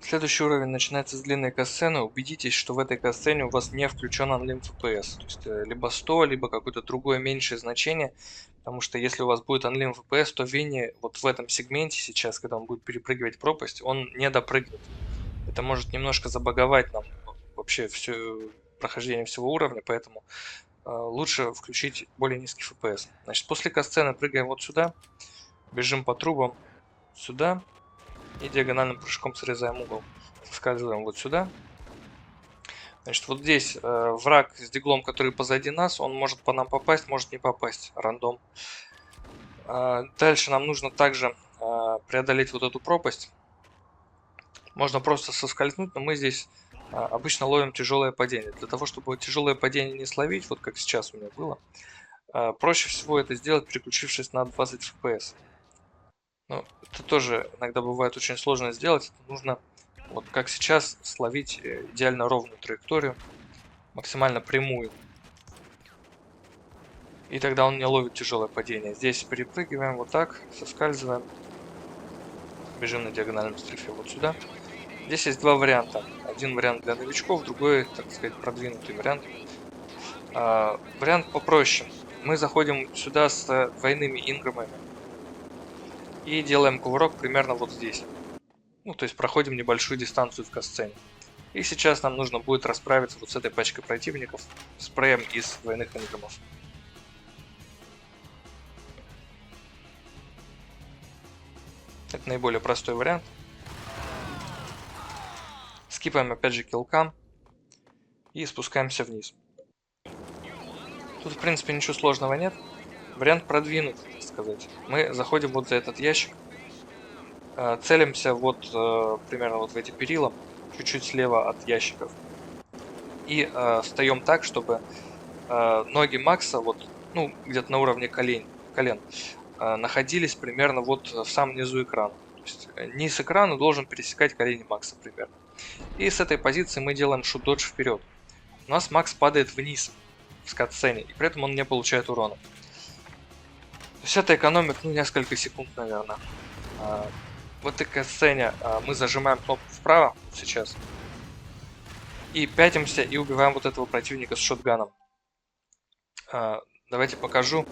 Следующий уровень начинается с длинной катсцены. Убедитесь, что в этой катсцене у вас не включен Unlim FPS. То есть либо 100, либо какое-то другое меньшее значение. Потому что если у вас будет Unlim FPS, то Винни вот в этом сегменте сейчас, когда он будет перепрыгивать пропасть, он не допрыгнет. Это может немножко забаговать нам вообще все прохождение всего уровня, поэтому лучше включить более низкий FPS. Значит, после катсцены прыгаем вот сюда, бежим по трубам сюда и диагональным прыжком срезаем угол. Соскальзываем вот сюда. Значит, вот здесь враг с диглом, который позади нас, он может по нам попасть, может не попасть, рандом. Дальше нам нужно также преодолеть вот эту пропасть. Можно просто соскользнуть, но мы здесь обычно ловим тяжелое падение. Для того, чтобы тяжелое падение не словить, вот как сейчас у меня было, проще всего это сделать, переключившись на 20 FPS. Но это тоже иногда бывает очень сложно сделать. Это нужно, вот как сейчас, словить идеально ровную траекторию, максимально прямую. И тогда он не ловит тяжелое падение. Здесь перепрыгиваем вот так, соскальзываем, бежим на диагональном стрельфе вот сюда. Здесь есть два варианта. Один вариант для новичков, другой, так сказать, продвинутый вариант. Вариант попроще. Мы заходим сюда с двойными инграмами и делаем кувырок примерно вот здесь. Ну, то есть проходим небольшую дистанцию в катсцене. И сейчас нам нужно будет расправиться вот с этой пачкой противников спреем из двойных инграмов. Это наиболее простой вариант. Скипаем опять же киллкам и спускаемся вниз. Тут в принципе ничего сложного нет. Вариант продвинутый, так сказать. Мы заходим вот за этот ящик, целимся вот примерно вот в эти перила, чуть-чуть слева от ящиков. И встаем так, чтобы ноги Макса, вот, ну, где-то на уровне колен, находились примерно вот в самом низу экрана. То есть низ экрана должен пересекать колени Макса примерно. И с этой позиции мы делаем шут-додж вперед. У нас Макс падает вниз в катсцене, и при этом он не получает урона. То есть это экономит, ну, несколько секунд, наверное. В этой катсцене мы зажимаем кнопку вправо сейчас. И пятимся и убиваем вот этого противника с шотганом. Давайте покажу,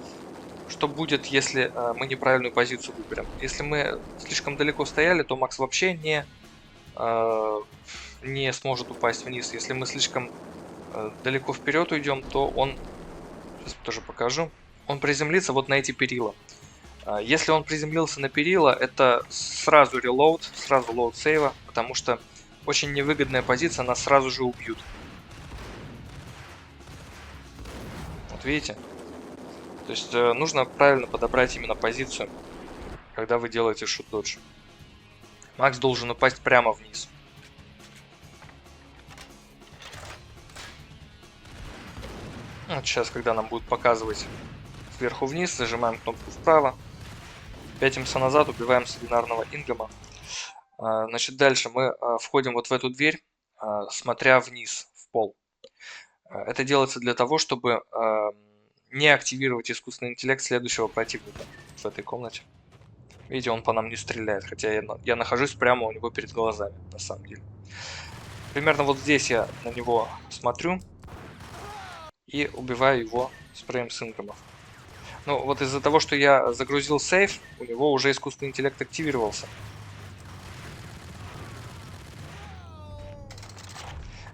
что будет, если мы неправильную позицию выберем. Если мы слишком далеко стояли, то Макс вообще не сможет упасть вниз. Если мы слишком далеко вперед уйдем, то он, сейчас тоже покажу, он приземлится вот на эти перила. Если он приземлился на перила, это сразу релоуд, сразу лоуд сейва, потому что очень невыгодная позиция, нас сразу же убьют. Вот видите? То есть нужно правильно подобрать именно позицию, когда вы делаете шут-додж. Макс должен упасть прямо вниз. Вот сейчас, когда нам будет показывать сверху вниз, зажимаем кнопку вправо, пятимся назад, убиваем с бинарного ингама. Значит, дальше мы входим вот в эту дверь, смотря вниз, в пол. Это делается для того, чтобы не активировать искусственный интеллект следующего противника в этой комнате. Видите, он по нам не стреляет, хотя я нахожусь прямо у него перед глазами, на самом деле. Примерно вот здесь я на него смотрю и убиваю его спреем с инграмов. Ну, вот из-за того, что я загрузил сейф, у него уже искусственный интеллект активировался.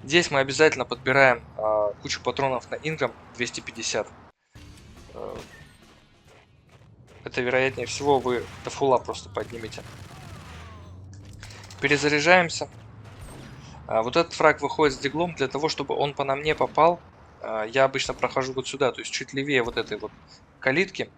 Здесь мы обязательно подбираем кучу патронов на инграм 250. Это, вероятнее всего, вы до фула просто поднимете. Перезаряжаемся. Вот этот фраг выходит с диглом для того, чтобы он по нам не попал. Я обычно прохожу вот сюда, то есть чуть левее вот этой вот калитки.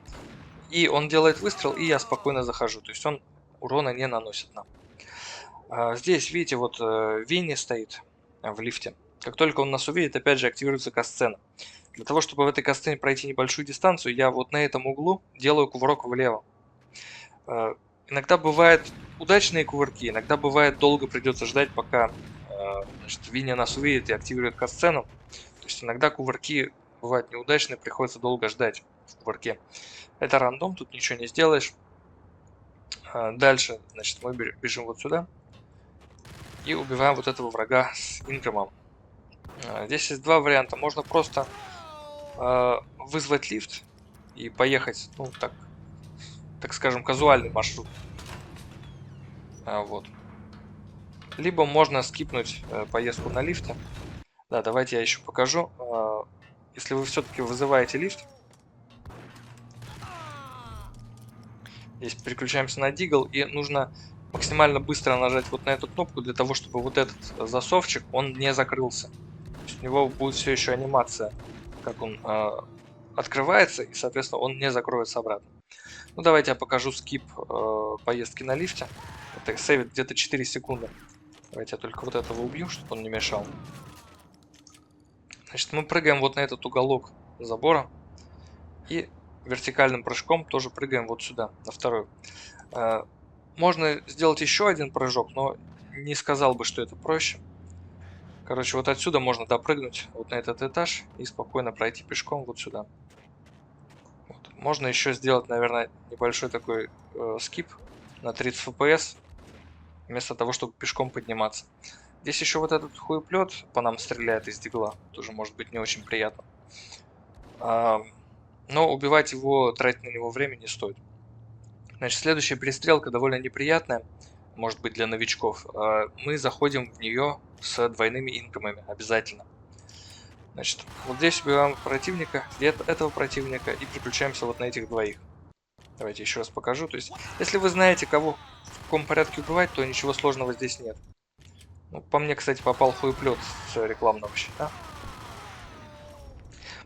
И он делает выстрел, и я спокойно захожу. То есть он урона не наносит нам. Здесь, видите, вот Винни стоит в лифте. Как только он нас увидит, опять же активируется катсцена. Для того, чтобы в этой катсцене пройти небольшую дистанцию, я вот на этом углу делаю кувырок влево. Иногда бывают удачные кувырки, иногда бывает долго придется ждать, пока Винни нас увидит и активирует катсцену. То есть иногда кувырки бывают неудачные, приходится долго ждать в кувырке. Это рандом, тут ничего не сделаешь. Дальше, значит, мы бежим вот сюда. И убиваем вот этого врага с инграмом. Здесь есть два варианта. Можно просто вызвать лифт и поехать, ну, так скажем, казуальный маршрут. Вот. Либо можно скипнуть поездку на лифте. Да, давайте я еще покажу. Если вы все-таки вызываете лифт, здесь переключаемся на Дигл, и нужно максимально быстро нажать вот на эту кнопку для того, чтобы вот этот засовчик, он не закрылся. То есть у него будет все еще анимация, как он открывается, и, соответственно, он не закроется обратно. Ну, давайте я покажу скип поездки на лифте. Это сейвит где-то 4 секунды. Давайте я только вот этого убью, чтобы он не мешал. Значит, мы прыгаем вот на этот уголок забора. И вертикальным прыжком тоже прыгаем вот сюда, на второй. Можно сделать еще один прыжок, но не сказал бы, что это проще. Короче, вот отсюда можно допрыгнуть вот на этот этаж и спокойно пройти пешком вот сюда. Вот. Можно еще сделать, наверное, небольшой такой скип на 30 FPS, вместо того, чтобы пешком подниматься. Здесь еще вот этот хуеплет по нам стреляет из дигла, тоже может быть не очень приятно. Но убивать его, тратить на него время не стоит. Значит, следующая перестрелка довольно неприятная, может быть для новичков. Мы заходим в нее с двойными инграмами, обязательно. Значит, вот здесь убиваем противника, этого противника и переключаемся вот на этих двоих. Давайте еще раз покажу. То есть, если вы знаете, кого в каком порядке убивать, то ничего сложного здесь нет. Ну, по мне, кстати, попал хуеплет с рекламного щита.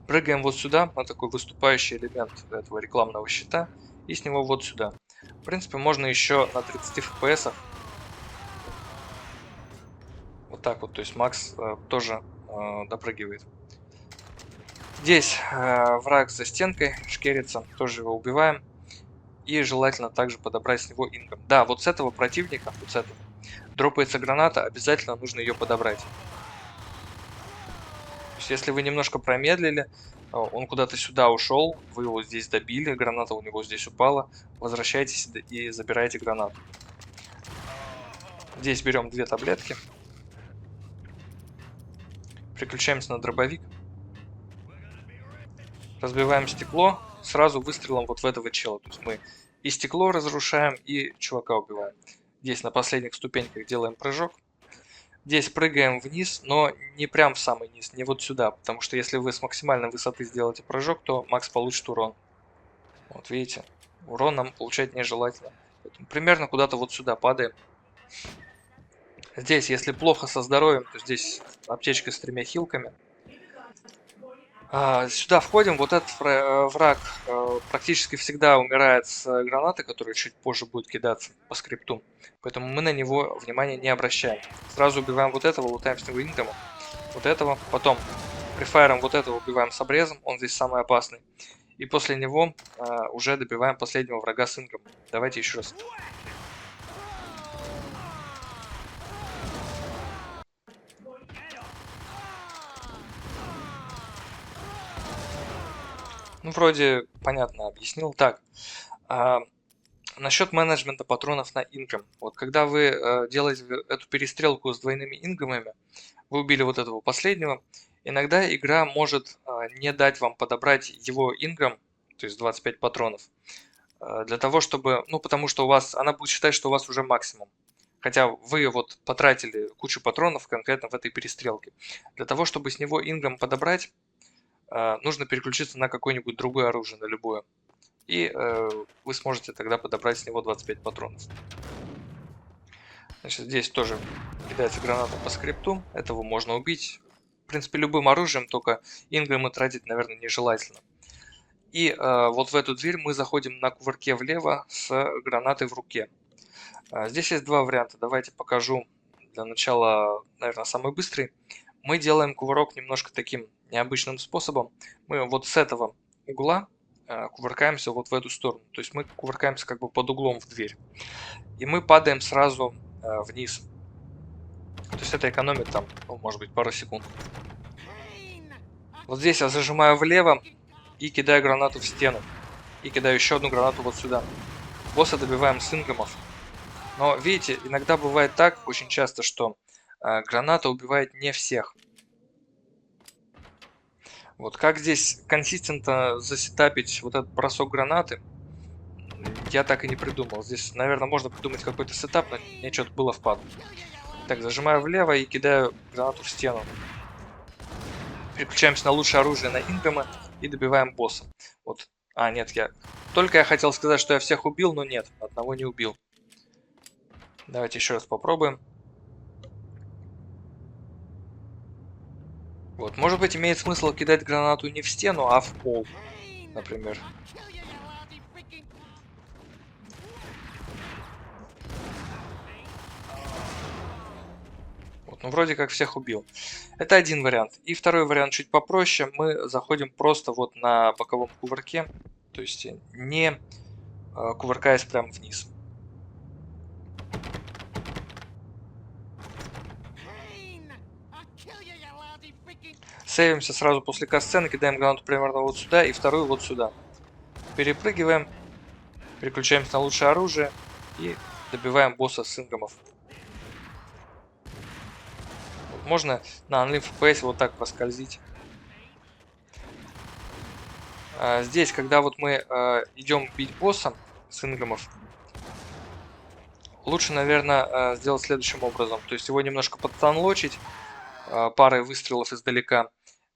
Прыгаем вот сюда, на такой выступающий элемент этого рекламного щита, и с него вот сюда. В принципе, можно еще на 30 FPS. Вот так вот, то есть Макс тоже допрыгивает. Здесь враг за стенкой шкерится, тоже его убиваем. И желательно также подобрать с него ингам. Да, вот с этого противника, вот с этого, дропается граната, обязательно нужно ее подобрать. То есть, если вы немножко промедлили, он куда-то сюда ушел, вы его здесь добили, граната у него здесь упала, возвращайтесь и забирайте гранату. Здесь берем 2 таблетки. Переключаемся на дробовик. Разбиваем стекло сразу выстрелом вот в этого чела. То есть мы и стекло разрушаем, и чувака убиваем. Здесь на последних ступеньках делаем прыжок. Здесь прыгаем вниз, но не прям в самый низ, не вот сюда. Потому что если вы с максимальной высоты сделаете прыжок, то Макс получит урон. Вот видите, урон нам получать нежелательно. Поэтому примерно куда-то вот сюда падаем. Здесь, если плохо со здоровьем, то здесь аптечка с 3 хилками. Сюда входим, вот этот враг практически всегда умирает с гранаты, которая чуть позже будет кидаться по скрипту. Поэтому мы на него внимания не обращаем. Сразу убиваем вот этого, лутаем с него ингама. Вот этого. Потом префайром вот этого убиваем с обрезом, он здесь самый опасный. И после него уже добиваем последнего врага с ингом. Давайте еще раз. Ну, вроде понятно объяснил. Так, насчет менеджмента патронов на ингам. Вот когда вы делаете эту перестрелку с двойными ингамами, вы убили вот этого последнего, иногда игра может не дать вам подобрать его ингам, то есть 25 патронов, для того, чтобы, ну, потому что у вас, она будет считать, что у вас уже максимум. Хотя вы вот потратили кучу патронов конкретно в этой перестрелке. Для того, чтобы с него ингам подобрать, нужно переключиться на какое-нибудь другое оружие, на любое. И вы сможете тогда подобрать с него 25 патронов. Значит, здесь тоже кидается граната по скрипту. Этого можно убить. В принципе, любым оружием, только инграмы тратить, наверное, нежелательно. И вот в эту дверь мы заходим на кувырке влево с гранатой в руке. Здесь есть два варианта. Давайте покажу для начала, наверное, самый быстрый. Мы делаем кувырок немножко таким необычным способом. Мы вот с этого угла кувыркаемся вот в эту сторону. То есть мы кувыркаемся как бы под углом в дверь. И мы падаем сразу вниз. То есть это экономит там, ну, может быть, пару секунд. Вот здесь я зажимаю влево и кидаю гранату в стену. И кидаю еще одну гранату вот сюда. Босса добиваем с ингамов. Но видите, иногда бывает так, очень часто, что граната убивает не всех. Вот как здесь консистентно засетапить вот этот бросок гранаты, я так и не придумал. Здесь, наверное, можно придумать какой-то сетап, но мне что-то было впадло. Так, зажимаю влево и кидаю гранату в стену. Переключаемся на лучшее оружие, на Инграма, и добиваем босса. Вот. А, нет, Только я хотел сказать, что я всех убил, но нет, одного не убил. Давайте еще раз попробуем. Вот, может быть, имеет смысл кидать гранату не в стену, а в пол, например. Вот, ну вроде как всех убил. Это один вариант. И второй вариант чуть попроще. Мы заходим просто вот на боковом кувырке, то есть не кувыркаясь прямо вниз. Сейвимся сразу после катсцены, кидаем гранату примерно вот сюда и вторую вот сюда. Перепрыгиваем, переключаемся на лучшее оружие и добиваем босса с инграмов. Вот можно на Unlim FPS вот так проскользить. Здесь, когда вот мы идем бить босса с инграмов, лучше, наверное, сделать следующим образом. То есть его немножко подстанлочить парой выстрелов издалека.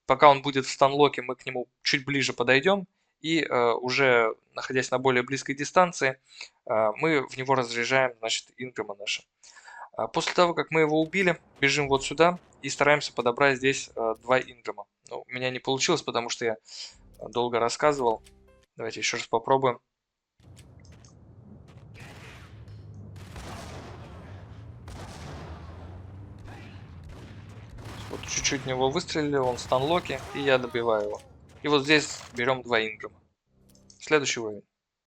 Пока он будет в станлоке, мы к нему чуть ближе подойдем. И уже находясь на более близкой дистанции, мы в него разряжаем, значит, инграма наши. После того, как мы его убили, бежим вот сюда и стараемся подобрать здесь 2 инграма. Ну, у меня не получилось, потому что я долго рассказывал. Давайте еще раз попробуем. Вот чуть-чуть в него выстрелили, он в станлоке, и я добиваю его. И вот здесь берем 2 инграма. Следующий уровень.